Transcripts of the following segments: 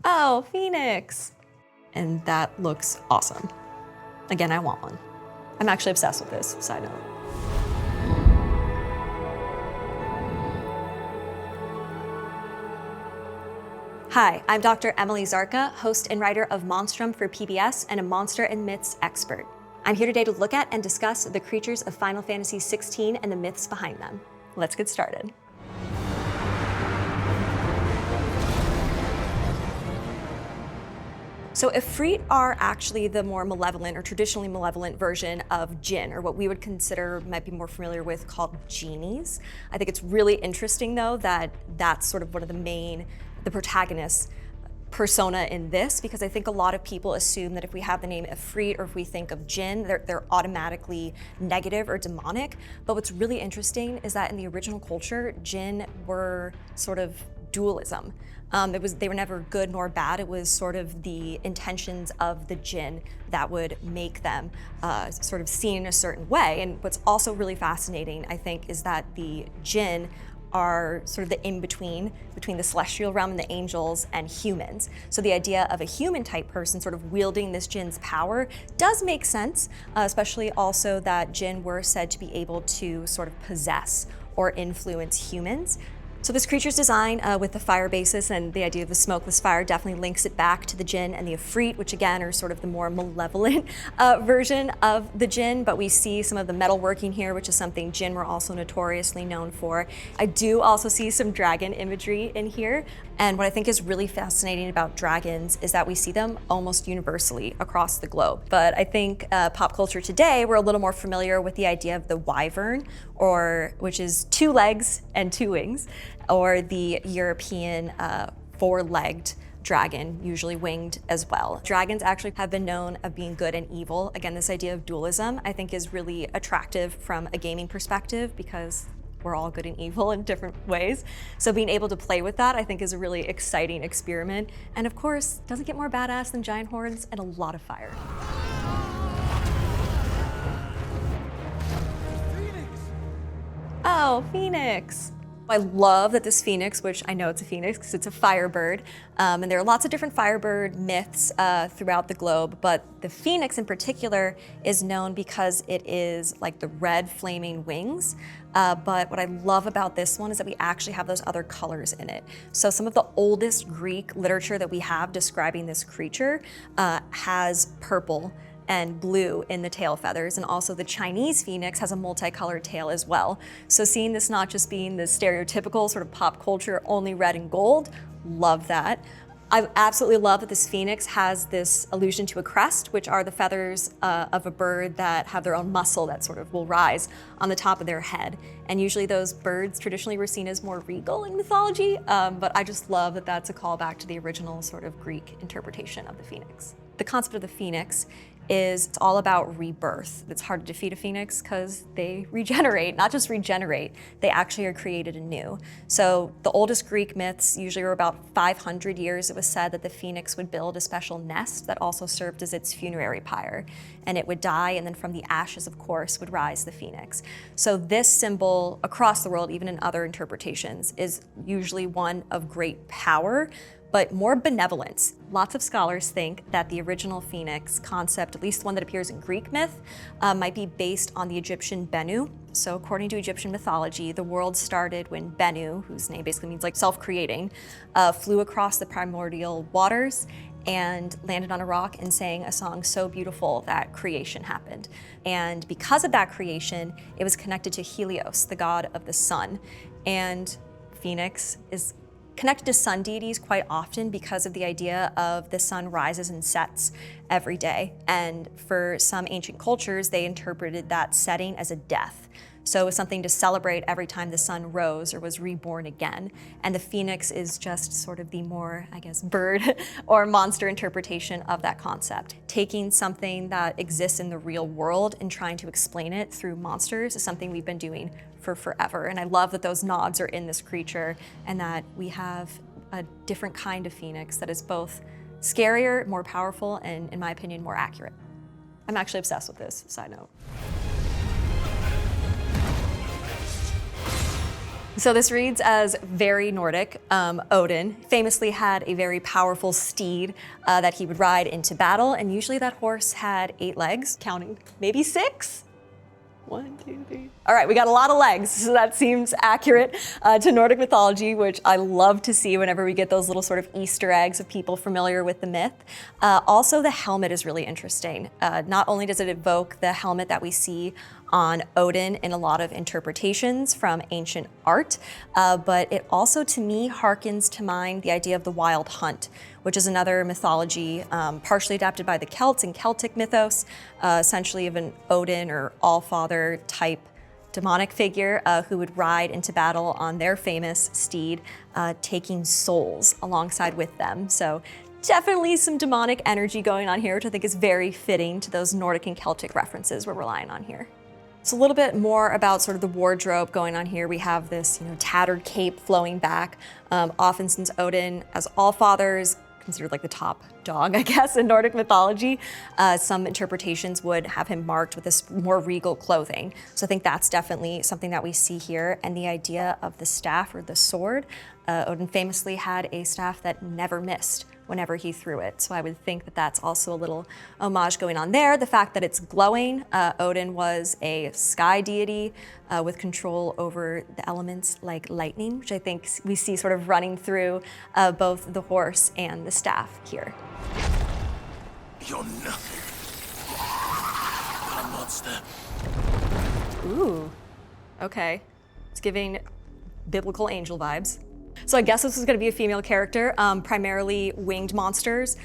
Oh, Phoenix. And that looks awesome. Again, I want one. I'm actually obsessed with this, side note. Hi, I'm Dr. Emily Zarka, host and writer of Monstrum for PBS and a monster and myths expert. I'm here today to look at and discuss the creatures of Final Fantasy XVI and the myths behind them. Let's get started. So Ifrit are actually the more malevolent or traditionally malevolent version of Jinn, or what we would consider, might be more familiar with, called genies. I think it's really interesting though that that's sort of one of the protagonist's persona in this, because I think a lot of people assume that if we have the name Ifrit or if we think of Jinn, they're automatically negative or demonic. But what's really interesting is that in the original culture, Jinn were sort of dualism. They were never good nor bad. It was sort of the intentions of the Jinn that would make them sort of seen in a certain way. And what's also really fascinating, I think, is that the Jinn are sort of the in-between between the celestial realm and the angels and humans. So the idea of a human type person sort of wielding this Jinn's power does make sense, especially also that Jinn were said to be able to sort of possess or influence humans. So this creature's design with the fire basis and the idea of the smokeless fire definitely links it back to the Jinn and the Ifrit, which again are sort of the more malevolent version of the Jinn, but we see some of the metalworking here, which is something Jinn were also notoriously known for. I do also see some dragon imagery in here, and what I think is really fascinating about dragons is that we see them almost universally across the globe. But I think pop culture today, we're a little more familiar with the idea of the wyvern, which is 2 legs and 2 wings, or the European 4-legged dragon, usually winged as well. Dragons actually have been known of being good and evil. Again, this idea of dualism I think is really attractive from a gaming perspective because we're all good and evil in different ways. So being able to play with that I think is a really exciting experiment. And of course, doesn't get more badass than giant horns and a lot of fire. Oh, Phoenix. I love that this phoenix, which I know it's a phoenix because it's a firebird, and there are lots of different firebird myths throughout the globe, but the phoenix in particular is known because it is like the red flaming wings. But what I love about this one is that we actually have those other colors in it. So some of the oldest Greek literature that we have describing this creature has purple and blue in the tail feathers, and also the Chinese phoenix has a multicolored tail as well. So seeing this not just being the stereotypical sort of pop culture only red and gold, love that. I absolutely love that this phoenix has this allusion to a crest, which are the feathers of a bird that have their own muscle that sort of will rise on the top of their head. And usually those birds traditionally were seen as more regal in mythology, but I just love that that's a callback to the original sort of Greek interpretation of the phoenix. The concept of the phoenix is it's all about rebirth. It's hard to defeat a phoenix because they regenerate, not just regenerate, they actually are created anew. So the oldest Greek myths usually were about 500 years. It was said that the phoenix would build a special nest that also served as its funerary pyre. And it would die, and then from the ashes, of course, would rise the phoenix. So this symbol across the world, even in other interpretations, is usually one of great power, but more benevolence. Lots of scholars think that the original phoenix concept, at least the one that appears in Greek myth, might be based on the Egyptian Bennu. So according to Egyptian mythology, the world started when Bennu, whose name basically means like self-creating, flew across the primordial waters and landed on a rock and sang a song so beautiful that creation happened. And because of that creation, it was connected to Helios, the god of the sun. And Phoenix is connected to sun deities quite often because of the idea of the sun rises and sets every day. And for some ancient cultures, they interpreted that setting as a death. So it was something to celebrate every time the sun rose or was reborn again. And the phoenix is just sort of the more, I guess, bird or monster interpretation of that concept. Taking something that exists in the real world and trying to explain it through monsters is something we've been doing for forever. And I love that those nods are in this creature and that we have a different kind of phoenix that is both scarier, more powerful, and in my opinion, more accurate. I'm actually obsessed with this, side note. So this reads as very Nordic. Odin famously had a very powerful steed that he would ride into battle, and usually that horse had 8 legs, counting maybe 6? 1, 2, 3. All right, we got a lot of legs, so that seems accurate to Nordic mythology, which I love to see whenever we get those little sort of Easter eggs of people familiar with the myth. Also, the helmet is really interesting. Not only does it evoke the helmet that we see on Odin in a lot of interpretations from ancient art, but it also, to me, harkens to mind the idea of the wild hunt, which is another mythology partially adapted by the Celts and Celtic mythos, essentially of an Odin or All-Father type demonic figure who would ride into battle on their famous steed, taking souls alongside with them. So definitely some demonic energy going on here, which I think is very fitting to those Nordic and Celtic references we're relying on here. So a little bit more about sort of the wardrobe going on here. We have this, tattered cape flowing back. Often, since Odin, as All-Father, is considered like the top dog, I guess, in Nordic mythology, some interpretations would have him marked with this more regal clothing. So I think that's definitely something that we see here. And the idea of the staff or the sword, Odin famously had a staff that never missed whenever he threw it. So I would think that that's also a little homage going on there. The fact that it's glowing, Odin was a sky deity with control over the elements like lightning, which I think we see sort of running through both the horse and the staff here. You're nothing but a monster. Ooh, okay. It's giving biblical angel vibes. So I guess this is going to be a female character. Primarily winged monsters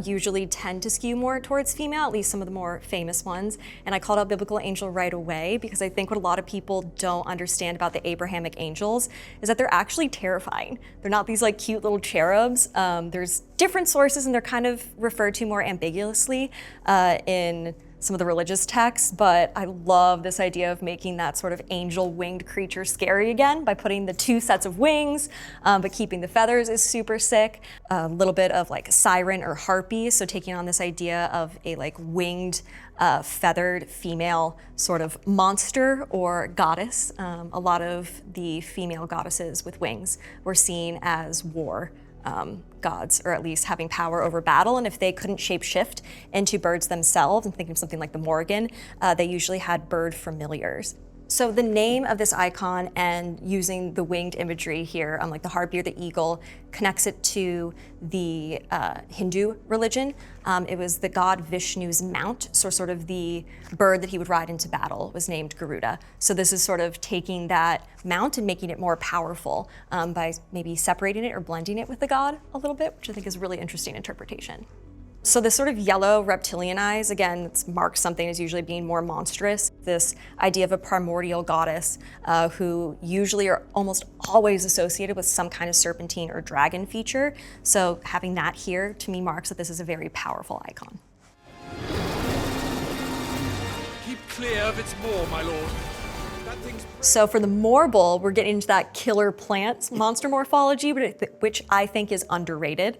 usually tend to skew more towards female, at least some of the more famous ones. And I called out biblical angel right away because I think what a lot of people don't understand about the Abrahamic angels is that they're actually terrifying. They're not these like cute little cherubs. There's different sources and they're kind of referred to more ambiguously in some of the religious texts, but I love this idea of making that sort of angel winged creature scary again by putting the 2 sets of wings, but keeping the feathers is super sick. A little bit of like siren or harpy, so taking on this idea of a like winged, feathered female sort of monster or goddess. A lot of the female goddesses with wings were seen as war gods, or at least having power over battle. And if they couldn't shapeshift into birds themselves, and thinking of something like the Morrigan, they usually had bird familiars. So the name of this icon and using the winged imagery here, like the harpy or the eagle, connects it to the Hindu religion. It was the god Vishnu's mount, so sort of the bird that he would ride into battle was named Garuda. So this is sort of taking that mount and making it more powerful by maybe separating it or blending it with the god a little bit, which I think is a really interesting interpretation. So this sort of yellow reptilian eyes, again, it's marks something as usually being more monstrous. This idea of a primordial goddess who usually are almost always associated with some kind of serpentine or dragon feature. So having that here, to me, marks that this is a very powerful icon. Keep clear of its maw, my lord. So for the Morbull, we're getting into that killer plants monster morphology, which I think is underrated.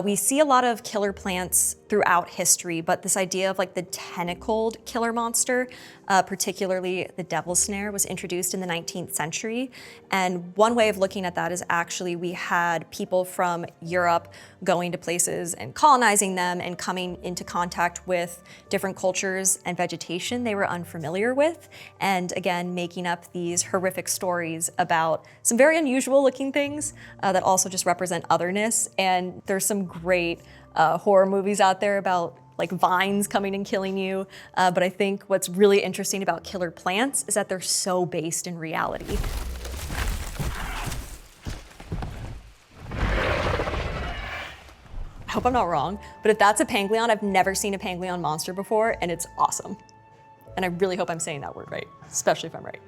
We see a lot of killer plants throughout history, but this idea of like the tentacled killer monster, particularly the devil's snare, was introduced in the 19th century. And one way of looking at that is actually we had people from Europe going to places and colonizing them and coming into contact with different cultures and vegetation they were unfamiliar with. And again, making up these horrific stories about some very unusual looking things that also just represent otherness. And there's some great horror movies out there about like vines coming and killing you. But I think what's really interesting about killer plants is that they're so based in reality. I hope I'm not wrong, but if that's a Panglion, I've never seen a Panglion monster before, and it's awesome. And I really hope I'm saying that word right, especially if I'm right.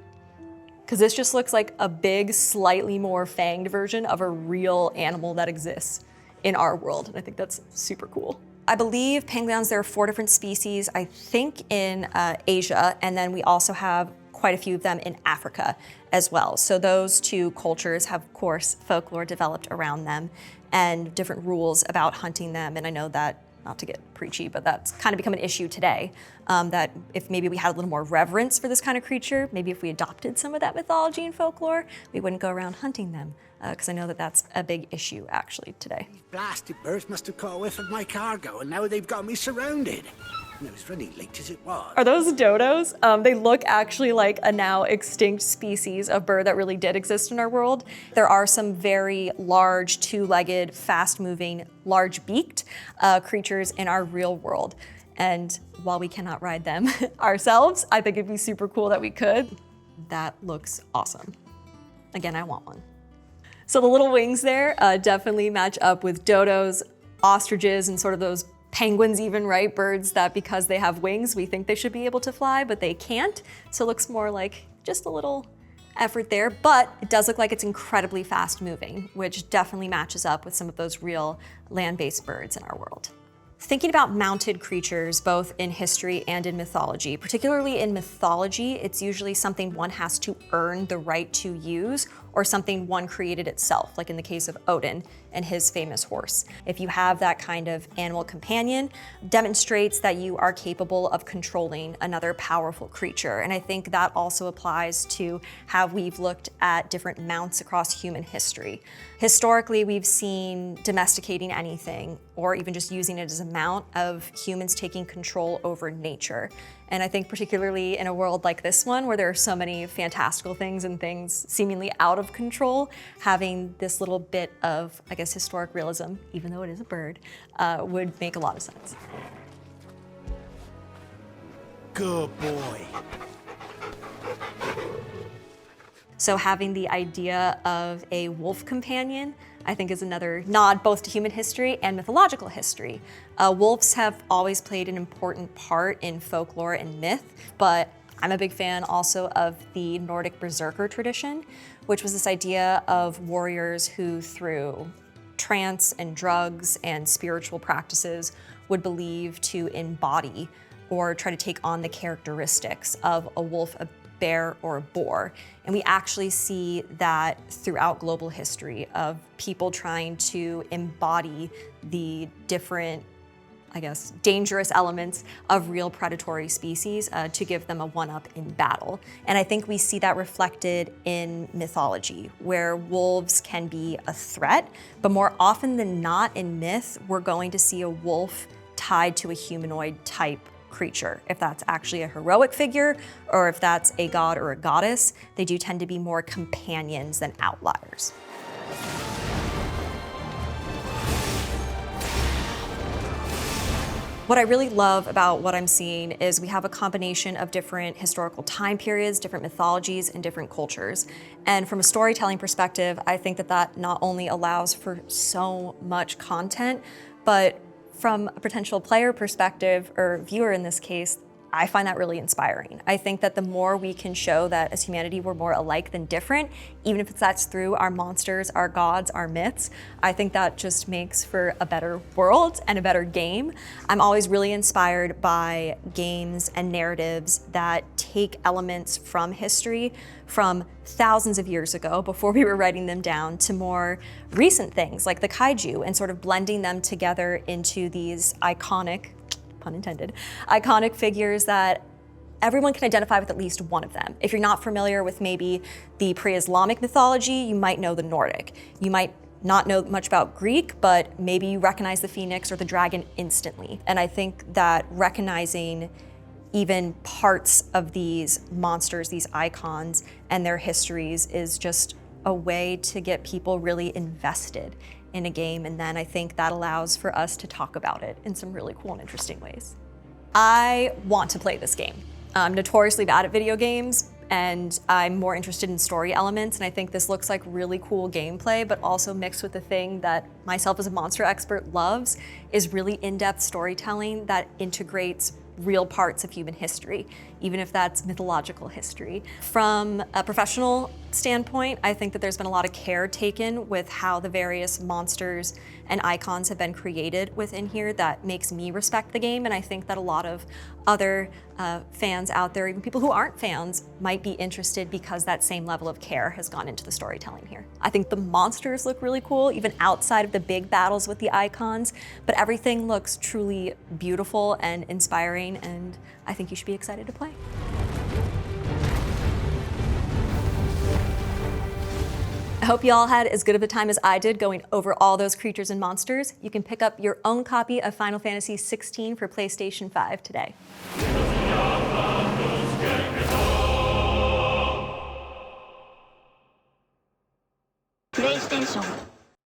Because this just looks like a big, slightly more fanged version of a real animal that exists in our world, and I think that's super cool. I believe Panglions, there are 4 different species, I think in Asia, and then we also have quite a few of them in Africa as well. So those 2 cultures have, of course, folklore developed around them and different rules about hunting them. And I know that not to get preachy, but that's kind of become an issue today. That if maybe we had a little more reverence for this kind of creature, maybe if we adopted some of that mythology and folklore, we wouldn't go around hunting them. Because I know that that's a big issue actually today. These blasted birds must have caught a whiff of my cargo, and now they've got me surrounded. And I was running late as it was. Are those dodos? They look actually like a now extinct species of bird that really did exist in our world. There are some very large, two-legged, fast-moving, large-beaked creatures in our real world. And while we cannot ride them ourselves, I think it'd be super cool that we could. That looks awesome. Again, I want one. So the little wings there definitely match up with dodos, ostriches, and sort of those penguins even, right? Birds that because they have wings, we think they should be able to fly, but they can't. So it looks more like just a little effort there, but it does look like it's incredibly fast moving, which definitely matches up with some of those real land-based birds in our world. Thinking about mounted creatures, both in history and in mythology, particularly in mythology, it's usually something one has to earn the right to use or something one created itself, like in the case of Odin and his famous horse. If you have that kind of animal companion, demonstrates that you are capable of controlling another powerful creature. And I think that also applies to how we've looked at different mounts across human history. Historically, we've seen domesticating anything or even just using it as a mount of humans taking control over nature. And I think particularly in a world like this one, where there are so many fantastical things and things seemingly out of control, having this little bit of, I guess, historic realism, even though it is a bird, would make a lot of sense. Good boy. So having the idea of a wolf companion, I think is another nod both to human history and mythological history. Wolves have always played an important part in folklore and myth, but I'm a big fan also of the Nordic berserker tradition, which was this idea of warriors who through trance and drugs and spiritual practices would believe to embody or try to take on the characteristics of a wolf, a bear, or a boar. And we actually see that throughout global history of people trying to embody the different, I guess, dangerous elements of real predatory species to give them a one-up in battle. And I think we see that reflected in mythology, where wolves can be a threat, but more often than not in myth, we're going to see a wolf tied to a humanoid type creature. If that's actually a heroic figure or if that's a god or a goddess, they do tend to be more companions than outliers. What I really love about what I'm seeing is we have a combination of different historical time periods, different mythologies, and different cultures. And from a storytelling perspective, I think that that not only allows for so much content, but from a potential player perspective, or viewer in this case, I find that really inspiring. I think that the more we can show that as humanity we're more alike than different, even if that's through our monsters, our gods, our myths, I think that just makes for a better world and a better game. I'm always really inspired by games and narratives that take elements from history from thousands of years ago before we were writing them down to more recent things like the kaiju and sort of blending them together into these iconic, pun intended, iconic figures that everyone can identify with at least one of them. If you're not familiar with maybe the pre-Islamic mythology, you might know the Nordic. You might not know much about Greek, but maybe you recognize the phoenix or the dragon instantly. And I think that recognizing even parts of these monsters, these icons, and their histories is just a way to get people really invested in a game, and then I think that allows for us to talk about it in some really cool and interesting ways. I want to play this game. I'm notoriously bad at video games, and I'm more interested in story elements, and I think this looks like really cool gameplay, but also mixed with the thing that myself as a monster expert loves, is really in-depth storytelling that integrates real parts of human history. even if that's mythological history. From a professional standpoint, I think that there's been a lot of care taken with how the various monsters and icons have been created within here that makes me respect the game, and I think that a lot of other fans out there, even people who aren't fans, might be interested because that same level of care has gone into the storytelling here. I think the monsters look really cool, even outside of the big battles with the icons, but everything looks truly beautiful and inspiring, and I think you should be excited to play. I hope you all had as good of a time as I did going over all those creatures and monsters. You can pick up your own copy of Final Fantasy XVI for PlayStation 5 today. PlayStation